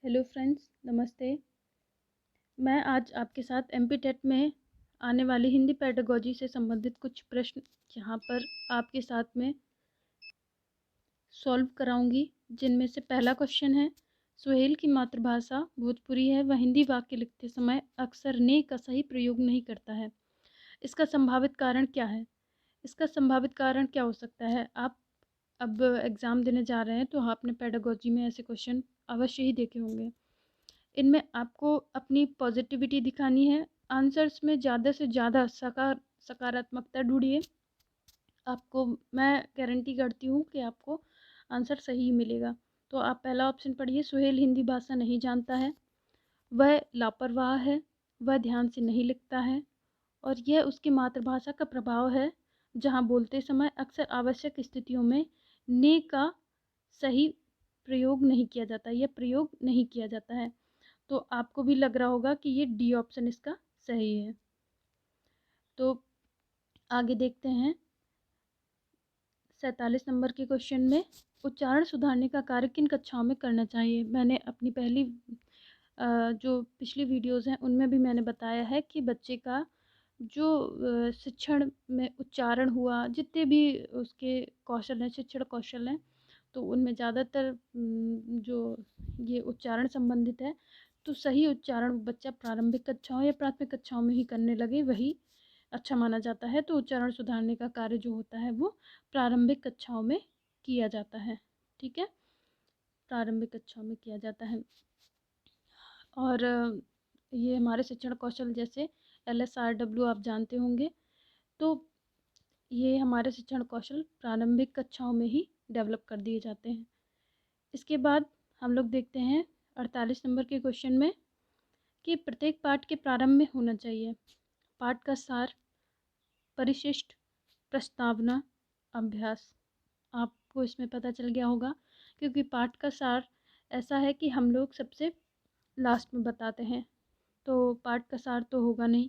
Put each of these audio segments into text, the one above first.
Hello friends, नमस्ते। मैं आज आपके साथ एमपी टेट में आने वाली हिंदी पेडागोजी से संबंधित कुछ प्रश्न यहाँ पर आपके साथ में सॉल्व कराऊंगी, जिनमें से पहला क्वेश्चन है, सुहेल की मातृभाषा भोजपुरी है, वह हिंदी वाक्य लिखते समय अक्सर ने का सही प्रयोग नहीं करता है। इसका संभावित कारण क्या है? इसका संभावित कारण क्या हो सकता है? आप अब एग्ज़ाम देने जा रहे हैं तो आपने पेडागोजी में ऐसे क्वेश्चन अवश्य ही देखे होंगे। इनमें आपको अपनी पॉजिटिविटी दिखानी है। आंसर्स में ज़्यादा से ज़्यादा सकारात्मकता ढूंढिए। आपको मैं गारंटी करती हूँ कि आपको आंसर सही मिलेगा। तो आप पहला ऑप्शन पढ़िए, सुहेल हिंदी भाषा नहीं जानता है, वह लापरवाह है, वह ध्यान से नहीं लिखता है, और यह उसकी मातृभाषा का प्रभाव है, जहाँ बोलते समय अक्सर आवश्यक स्थितियों में ने का सही प्रयोग नहीं किया जाता, यह प्रयोग नहीं किया जाता है। तो आपको भी लग रहा होगा कि ये डी ऑप्शन इसका सही है। तो आगे देखते हैं 47 नंबर के क्वेश्चन में, उच्चारण सुधारने का कार्य किन कक्षाओं में करना चाहिए? मैंने अपनी पहली जो पिछली वीडियोस हैं उनमें भी मैंने बताया है कि बच्चे का जो शिक्षण में उच्चारण हुआ, जितने भी उसके कौशल हैं, शिक्षण कौशल हैं, तो उनमें ज़्यादातर जो ये उच्चारण संबंधित है, तो सही उच्चारण बच्चा प्रारंभिक कक्षाओं या प्राथमिक कक्षाओं में ही करने लगे वही अच्छा माना जाता है। तो उच्चारण सुधारने का कार्य जो होता है वो प्रारंभिक कक्षाओं में किया जाता है। ठीक है, प्रारंभिक कक्षाओं में किया जाता है। और ये हमारे शिक्षण कौशल जैसे LSRW आप जानते होंगे, तो ये हमारे शिक्षण कौशल प्रारंभिक कक्षाओं में ही डेवलप कर दिए जाते हैं। इसके बाद हम लोग देखते हैं 48 नंबर के क्वेश्चन में कि प्रत्येक पाठ के प्रारंभ में होना चाहिए पाठ का सार, परिशिष्ट, प्रस्तावना, अभ्यास। आपको इसमें पता चल गया होगा, क्योंकि पाठ का सार ऐसा है कि हम लोग सबसे लास्ट में बताते हैं, तो पाठ का सार तो होगा नहीं।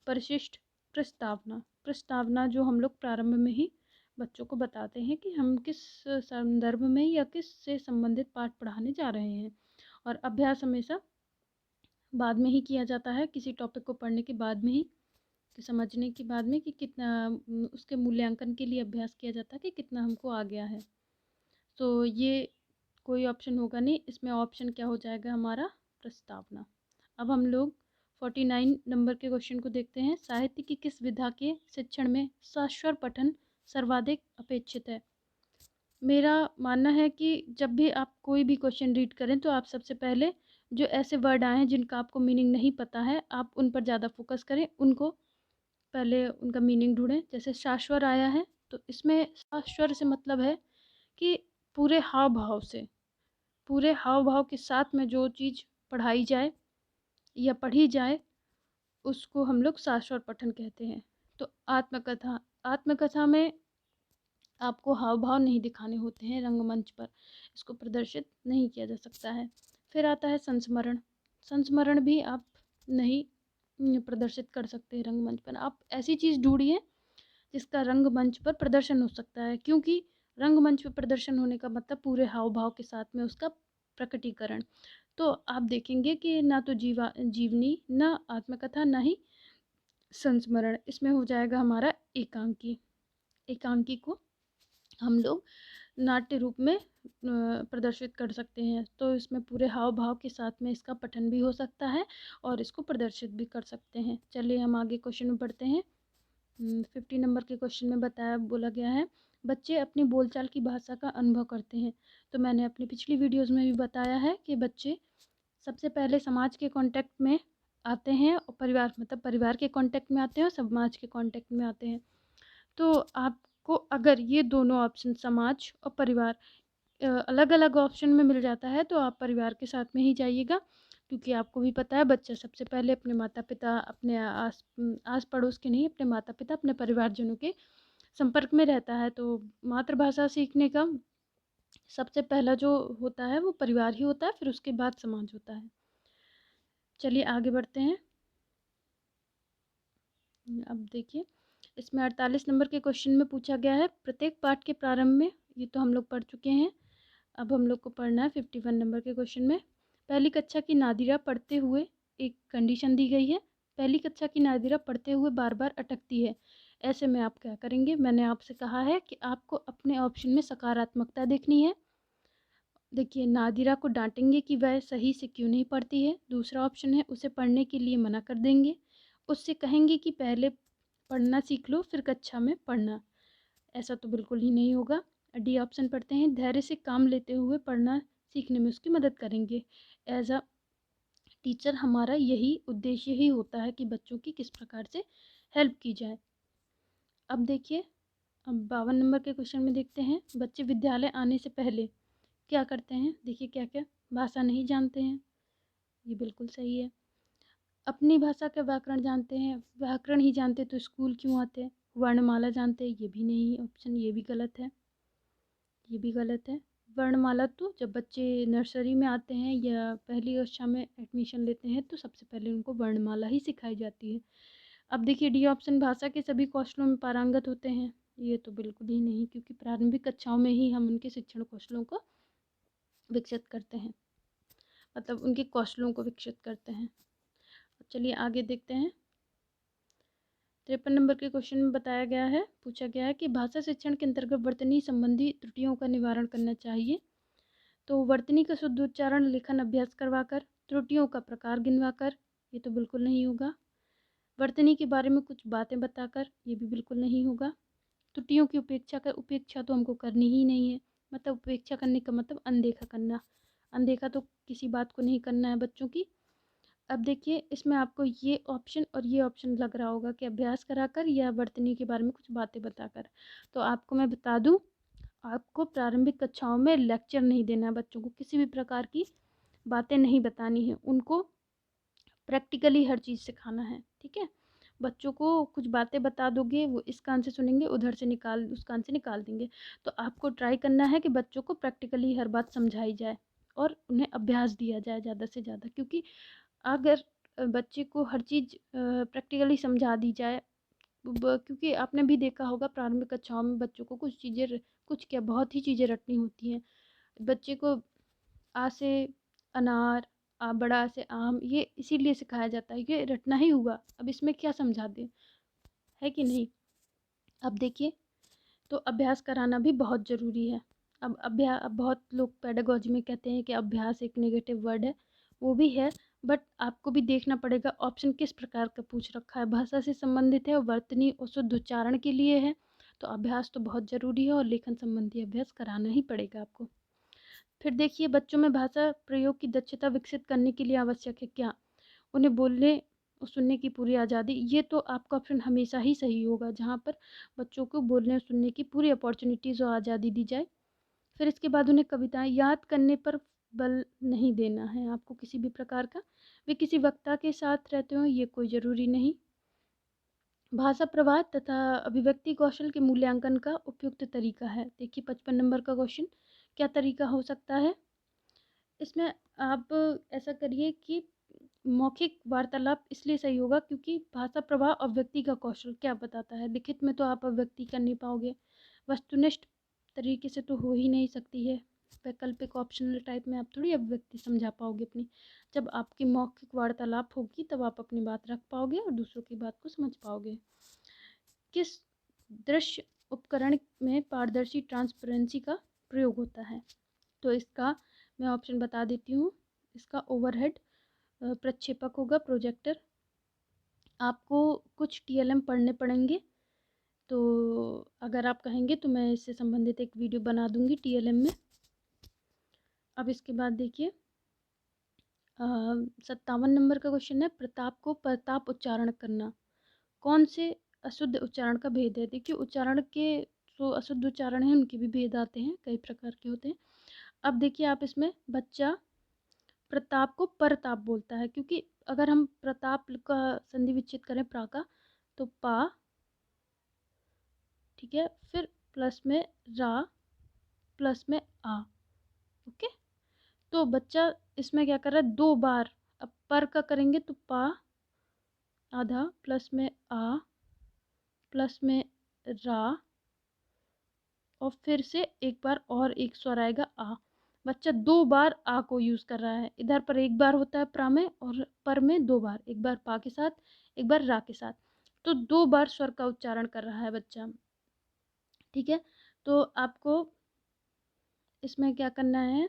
परिशिष्ट, प्रस्तावना, प्रस्तावना जो हम लोग प्रारंभ में ही बच्चों को बताते हैं कि हम किस संदर्भ में या किस से संबंधित पाठ पढ़ाने जा रहे हैं। और अभ्यास हमेशा बाद में ही किया जाता है, किसी टॉपिक को पढ़ने के बाद में ही, कि समझने के बाद में कि कितना उसके मूल्यांकन के लिए अभ्यास किया जाता है कि कितना हमको आ गया है। तो ये कोई ऑप्शन होगा नहीं, इसमें ऑप्शन क्या हो जाएगा हमारा, प्रस्तावना। अब हम लोग 49 नंबर के क्वेश्चन को देखते हैं, साहित्य की किस विधा के शिक्षण में सस्वर पठन सर्वाधिक अपेक्षित है? मेरा मानना है कि जब भी आप कोई भी क्वेश्चन रीड करें तो आप सबसे पहले जो ऐसे वर्ड आए हैं जिनका आपको मीनिंग नहीं पता है, आप उन पर ज़्यादा फोकस करें, उनको पहले उनका मीनिंग ढूंढें। जैसे शाश्वर आया है, तो इसमें शाश्वर से मतलब है कि पूरे हाव भाव से, पूरे हाव भाव के साथ में जो चीज़ पढ़ाई जाए या पढ़ी जाए, उसको हम लोग शाश्वर पठन कहते हैं। तो आत्मकथा, आत्मकथा में आपको हाव भाव नहीं दिखाने होते हैं रंगमंच पर, इसको प्रदर्शित नहीं किया जा सकता है। फिर आता है संस्मरण, संस्मरण भी आप नहीं प्रदर्शित कर सकते रंगमंच पर। आप ऐसी चीज़ ढूंढिए जिसका रंगमंच पर प्रदर्शन हो सकता है, क्योंकि रंगमंच पर प्रदर्शन होने का मतलब पूरे हाव भाव के साथ में उसका प्रकटीकरण। तो आप देखेंगे कि ना तो जीवनी, ना आत्मकथा, ना ही संस्मरण, इसमें हो जाएगा हमारा एकांकी। एकांकी को हम लोग नाट्य रूप में प्रदर्शित कर सकते हैं, तो इसमें पूरे हाव भाव के साथ में इसका पठन भी हो सकता है और इसको प्रदर्शित भी कर सकते हैं। चलिए हम आगे क्वेश्चन में बढ़ते हैं। 50 नंबर के क्वेश्चन में बोला गया है, बच्चे अपनी बोलचाल की भाषा का अनुभव करते हैं। तो मैंने अपनी पिछली वीडियोज़ में भी बताया है कि बच्चे सबसे पहले समाज के कांटेक्ट में आते हैं, और परिवार मतलब परिवार के कांटेक्ट में आते हैं और समाज के कांटेक्ट में आते हैं। तो आपको अगर ये दोनों ऑप्शन समाज और परिवार अलग अलग ऑप्शन में मिल जाता है, तो आप परिवार के साथ में ही जाइएगा, क्योंकि आपको भी पता है बच्चा सबसे पहले अपने माता पिता, अपने आस पड़ोस के नहीं, अपने माता पिता, अपने परिवारजनों के संपर्क में रहता है। तो मातृभाषा सीखने का सबसे पहला जो होता है वो परिवार ही होता है, फिर उसके बाद समाज होता है। चलिए आगे बढ़ते हैं। अब देखिए, इसमें 48 नंबर के क्वेश्चन में पूछा गया है, प्रत्येक पाठ के प्रारंभ में, ये तो हम लोग पढ़ चुके हैं। अब हम लोग को पढ़ना है 51 नंबर के क्वेश्चन में, पहली कक्षा की नादिरा पढ़ते हुए, एक कंडीशन दी गई है, पहली कक्षा की नादिरा पढ़ते हुए बार बार अटकती है। ऐसे में आप क्या करेंगे? मैंने आपसे कहा है कि आपको अपने ऑप्शन में सकारात्मकता देखनी है। देखिए, नादिरा को डांटेंगे कि वह सही से क्यों नहीं पढ़ती है। दूसरा ऑप्शन है, उसे पढ़ने के लिए मना कर देंगे, उससे कहेंगे कि पहले पढ़ना सीख लो फिर कक्षा में पढ़ना। ऐसा तो बिल्कुल ही नहीं होगा। डी ऑप्शन पढ़ते हैं, धैर्य से काम लेते हुए पढ़ना सीखने में उसकी मदद करेंगे। एज अ टीचर हमारा यही उद्देश्य ही होता है कि बच्चों की किस प्रकार से हेल्प की जाए। अब देखिए, अब 52 नंबर के क्वेश्चन में देखते हैं, बच्चे विद्यालय आने से पहले क्या करते हैं? देखिए क्या क्या, भाषा नहीं जानते हैं, ये बिल्कुल सही है। अपनी भाषा का व्याकरण जानते हैं, व्याकरण ही जानते तो स्कूल क्यों आते? वर्णमाला जानते हैं, ये भी नहीं ऑप्शन, ये भी गलत है, ये भी गलत है। वर्णमाला तो जब बच्चे नर्सरी में आते हैं या पहली कक्षा में एडमिशन लेते हैं तो सबसे पहले उनको वर्णमाला ही सिखाई जाती है। अब देखिए डी ऑप्शन, भाषा के सभी कौशलों में पारंगत होते हैं, ये तो बिल्कुल ही नहीं, क्योंकि प्रारंभिक कक्षाओं में ही हम उनके शिक्षण कौशलों को विकसित करते हैं, मतलब उनके कौशलों को विकसित करते हैं। चलिए आगे देखते हैं। 53 नंबर के क्वेश्चन में बताया गया है, पूछा गया है कि भाषा शिक्षण के अंतर्गत वर्तनी संबंधी त्रुटियों का निवारण करना चाहिए। तो वर्तनी का शुद्ध उच्चारण लेखन अभ्यास करवाकर, त्रुटियों का प्रकार गिनवाकर, ये तो बिल्कुल नहीं होगा। वर्तनी के बारे में कुछ बातें बताकर, ये भी बिल्कुल नहीं होगा। त्रुटियों की उपेक्षा तो हमको करनी ही नहीं है, मतलब उपेक्षा करने का मतलब अनदेखा करना। अनदेखा तो किसी बात को नहीं करना है बच्चों की। अब देखिए, इसमें आपको ये ऑप्शन और ये ऑप्शन लग रहा होगा कि अभ्यास कराकर या वर्तनी के बारे में कुछ बातें बताकर। तो आपको मैं बता दूं, आपको प्रारंभिक कक्षाओं में लेक्चर नहीं देना है, बच्चों को किसी भी प्रकार की बातें नहीं बतानी है, उनको प्रैक्टिकली हर चीज़ सिखाना है, ठीक है। बच्चों को कुछ बातें बता दोगे, वो इस कान से सुनेंगे, उधर से निकाल उस कान से निकाल देंगे। तो आपको ट्राई करना है कि बच्चों को प्रैक्टिकली हर बात समझाई जाए और उन्हें अभ्यास दिया जाए ज़्यादा से ज़्यादा, क्योंकि अगर बच्चे को हर चीज़ प्रैक्टिकली समझा दी जाए, क्योंकि आपने भी देखा होगा प्रारंभिक कक्षाओं में बच्चों को कुछ चीज़ें, कुछ क्या बहुत ही चीज़ें रटनी होती हैं। बच्चे को आ से अनार, बड़ा आ से आम, ये इसीलिए सिखाया जाता है कि रटना ही हुआ, अब इसमें क्या समझा दें, है कि नहीं। अब देखिए, तो अभ्यास कराना भी बहुत ज़रूरी है। अब बहुत लोग पेडागोजी में कहते हैं कि अभ्यास एक नेगेटिव वर्ड है, वो भी है, बट आपको भी देखना पड़ेगा ऑप्शन किस प्रकार का पूछ रखा है। भाषा से संबंधित है और वर्तनी और शुद्ध उच्चारण के लिए है, तो अभ्यास तो बहुत ज़रूरी है और लेखन संबंधी अभ्यास कराना ही पड़ेगा आपको। फिर देखिए, बच्चों में भाषा प्रयोग की दक्षता विकसित करने के लिए आवश्यक है क्या? उन्हें बोलने और सुनने की पूरी आज़ादी, ये तो आपका ऑप्शन हमेशा ही सही होगा, जहाँ पर बच्चों को बोलने और सुनने की पूरी अपॉर्चुनिटीज़ और आज़ादी दी जाए। फिर इसके बाद उन्हें कविताएं याद करने पर बल नहीं देना है आपको किसी भी प्रकार का, वे किसी वक्ता के साथ रहते हो ये कोई ज़रूरी नहीं। भाषा प्रवाह तथा अभिव्यक्ति कौशल के मूल्यांकन का उपयुक्त तरीका है। देखिए 55 नंबर का क्वेश्चन, क्या तरीका हो सकता है? इसमें आप ऐसा करिए कि मौखिक वार्तालाप इसलिए सही होगा क्योंकि भाषा प्रवाह अभिव्यक्ति का कौशल क्या बताता है। लिखित में तो आप अभिव्यक्ति कर नहीं पाओगे, वस्तुनिष्ठ तरीके से तो हो ही नहीं सकती है, वैकल्पिक ऑप्शनल टाइप में आप थोड़ी अभिव्यक्ति समझा पाओगे अपनी। जब आपकी मौखिक वार्तालाप होगी तब आप अपनी बात रख पाओगे और दूसरों की बात को समझ पाओगे। किस दृश्य उपकरण में पारदर्शी ट्रांसपेरेंसी का प्रयोग होता है? तो इसका मैं ऑप्शन बता देती हूँ। इसका ओवरहेड प्रक्षेपक होगा, प्रोजेक्टर। आपको कुछ टीएलएम पढ़ने पड़ेंगे, तो अगर आप कहेंगे तो मैं इससे संबंधित एक वीडियो बना दूंगी टीएलएम में। अब इसके बाद देखिए 57 नंबर का क्वेश्चन है, प्रताप को प्रताप उच्चारण करना कौन से अशुद्ध उच्चारण का भेद है? देखिए उच्चारण के जो अशुद्ध उच्चारण हैं उनके भी भेद आते हैं, कई प्रकार के होते हैं। अब देखिए आप इसमें, बच्चा प्रताप को परताप बोलता है, क्योंकि अगर हम प्रताप का संधि विच्छेद करें प्रा का, तो पा, ठीक है, फिर प्लस में रा, प्लस में आ, ओके। तो बच्चा इसमें क्या कर रहा है, दो बार, अब पर का करेंगे तो पा आधा, प्लस में आ, प्लस में रा, और फिर से एक बार और एक स्वर आएगा आ। बच्चा 2 बार आ को यूज़ कर रहा है। इधर पर 1 बार होता है प्रा में और पर में 2 बार, एक बार पा के साथ, एक बार रा के साथ। तो 2 बार स्वर का उच्चारण कर रहा है बच्चा। ठीक है? तो आपको इसमें क्या करना है